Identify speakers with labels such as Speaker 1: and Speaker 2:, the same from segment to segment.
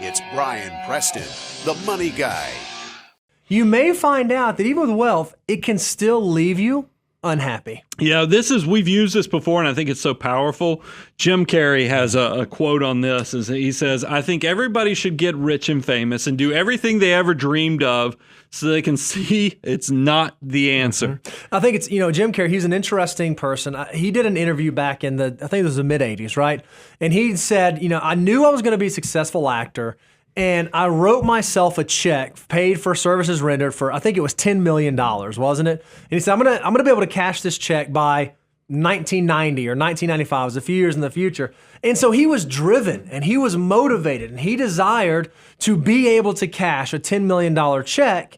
Speaker 1: It's Brian Preston, the Money Guy.
Speaker 2: You may find out that even with wealth, it can still leave you unhappy.
Speaker 3: Yeah, we've used this before, and I think it's so powerful. Jim Carrey has a quote on this. He says, I think everybody should get rich and famous and do everything they ever dreamed of so they can see it's not the answer.
Speaker 2: I think it's, Jim Carrey, he's an interesting person. He did an interview back in I think it was the mid-'80s, right? And he said, I knew I was going to be a successful actor, and I wrote myself a check paid for services rendered for, I think it was $10 million, wasn't it? And he said, I'm gonna be able to cash this check by 1990 or 1995. It was a few years in the future. And so he was driven and he was motivated and he desired to be able to cash a $10 million check.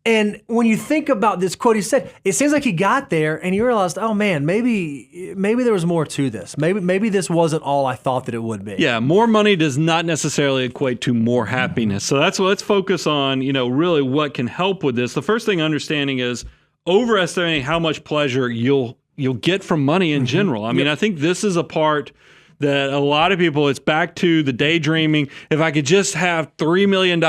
Speaker 2: And when you think about this quote he said, it seems like he got there and he realized, oh man, maybe there was more to this. Maybe this wasn't all I thought that it would be.
Speaker 3: Yeah, more money does not necessarily equate to more happiness. So let's focus on, really what can help with this. The first thing understanding is overestimating how much pleasure you'll get from money in general. I mean, I think this is a part that a lot of people, it's back to the daydreaming. If I could just have $3 million,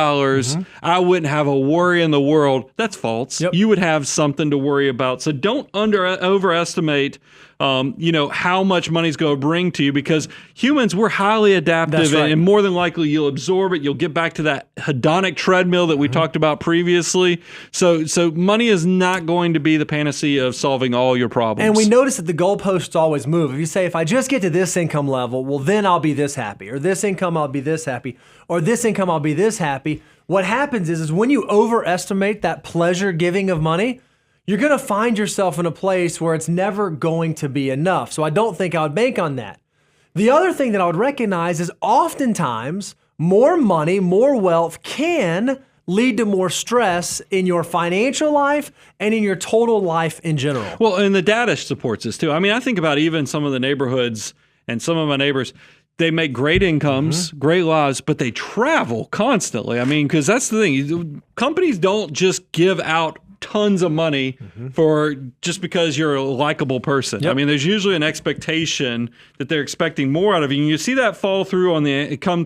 Speaker 3: I wouldn't have a worry in the world. That's false. Yep. You would have something to worry about. So don't overestimate how much money's going to bring to you, because humans, we're highly adaptive.
Speaker 2: Right.
Speaker 3: And more than likely you'll absorb it. You'll get back to that hedonic treadmill that we talked about previously. So money is not going to be the panacea of solving all your problems.
Speaker 2: And we notice that the goalposts always move. If you say, if I just get to this income level, well, then I'll be this happy, or this income, I'll be this happy, or this income, I'll be this happy. What happens is when you overestimate that pleasure giving of money, you're going to find yourself in a place where it's never going to be enough. So I don't think I would bank on that. The other thing that I would recognize is oftentimes more money, more wealth can lead to more stress in your financial life and in your total life in general.
Speaker 3: Well, and the data supports this too. I mean, I think about even some of the neighborhoods and some of my neighbors, they make great incomes, great lives, but they travel constantly. I mean, because that's the thing. Companies don't just give out tons of money for just because you're a likable person. Yep. I mean, there's usually an expectation that they're expecting more out of you. And you see that come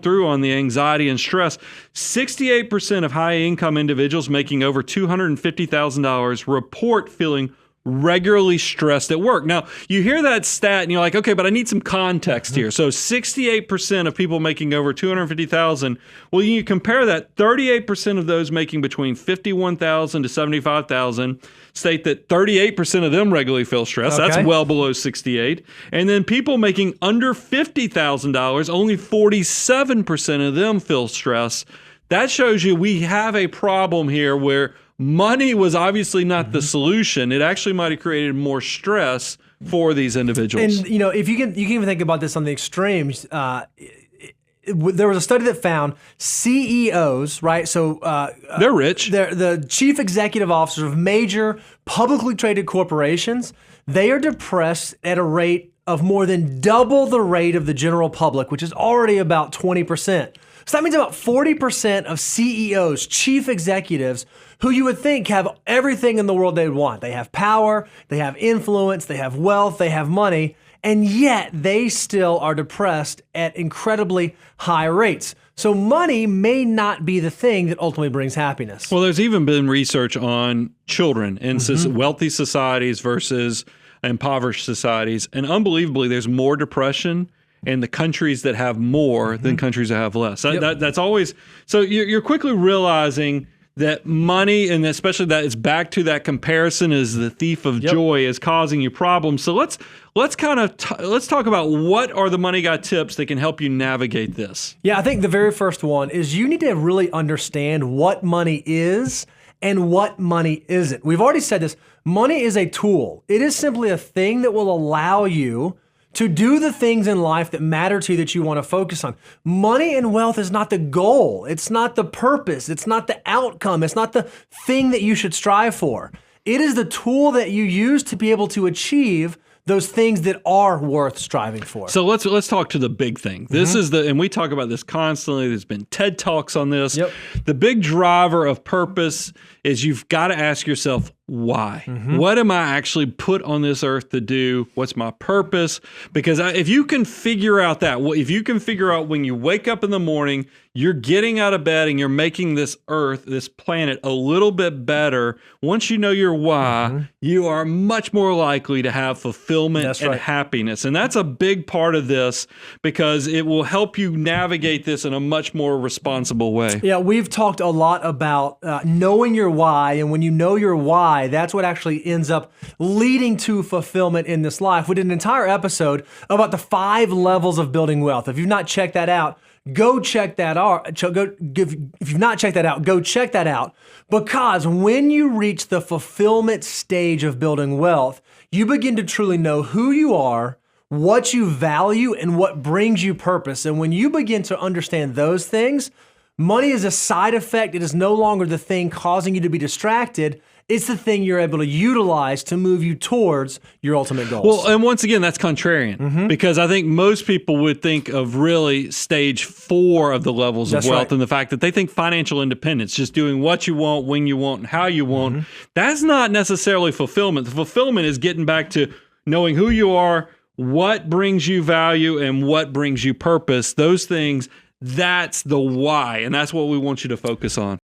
Speaker 3: through on the anxiety and stress. 68% of high income individuals making over $250,000 report feeling regularly stressed at work. Now, you hear that stat and you're like, okay, but I need some context here. So 68% of people making over $250,000. Well, you compare that, 38% of those making between $51,000 to $75,000 state that 38% of them regularly feel stressed. Okay. That's well below 68. And then people making under $50,000, only 47% of them feel stressed. That shows you we have a problem here where money was obviously not the solution. It actually might have created more stress for these individuals.
Speaker 2: And if you can even think about this on the extremes. There was a study that found CEOs, right? So
Speaker 3: they're rich.
Speaker 2: They're the chief executive officers of major publicly traded corporations. They are depressed at a rate of more than double the rate of the general public, which is already about 20%. So that means about 40% of CEOs, chief executives, who you would think have everything in the world they would want. They have power, they have influence, they have wealth, they have money, and yet they still are depressed at incredibly high rates. So money may not be the thing that ultimately brings happiness.
Speaker 3: Well, there's even been research on children in wealthy societies versus impoverished societies, and unbelievably, there's more depression in the countries that have more than countries that have less. That's always, so you're quickly realizing that money, and especially that it's back to that comparison as the thief of joy, is causing you problems. So let's talk about what are the Money Guy tips that can help you navigate this.
Speaker 2: Yeah, I think the very first one is you need to really understand what money is and what money isn't. We've already said this. Money is a tool. It is simply a thing that will allow you to do the things in life that matter to you that you want to focus on. Money and wealth is not the goal. It's not the purpose. It's not the outcome. It's not the thing that you should strive for. It is the tool that you use to be able to achieve those things that are worth striving for.
Speaker 3: So let's talk to the big thing. This is and we talk about this constantly. There's been TED Talks on this. The big driver of purpose is you've got to ask yourself, why. What am I actually put on this earth to do? What's my purpose? Because if you can figure out that, if you can figure out when you wake up in the morning, you're getting out of bed and you're making this earth, this planet a little bit better. Once you know your why, you are much more likely to have fulfillment and happiness. And that's a big part of this because it will help you navigate this in a much more responsible way.
Speaker 2: Yeah, we've talked a lot about knowing your why. And when you know your why, that's what actually ends up leading to fulfillment in this life. We did an entire episode about the 5 levels of building wealth. If you've not checked that out, go check that out. If you've not checked that out, go check that out. Because when you reach the fulfillment stage of building wealth, you begin to truly know who you are, what you value, and what brings you purpose. And when you begin to understand those things, money is a side effect. It is no longer the thing causing you to be distracted. It's the thing you're able to utilize to move you towards your ultimate goals.
Speaker 3: Well, and once again, that's contrarian because I think most people would think of really stage 4 of the levels of wealth and the fact that they think financial independence, just doing what you want, when you want, and how you want. That's not necessarily fulfillment. The fulfillment is getting back to knowing who you are, what brings you value, and what brings you purpose. Those things, that's the why, and that's what we want you to focus on.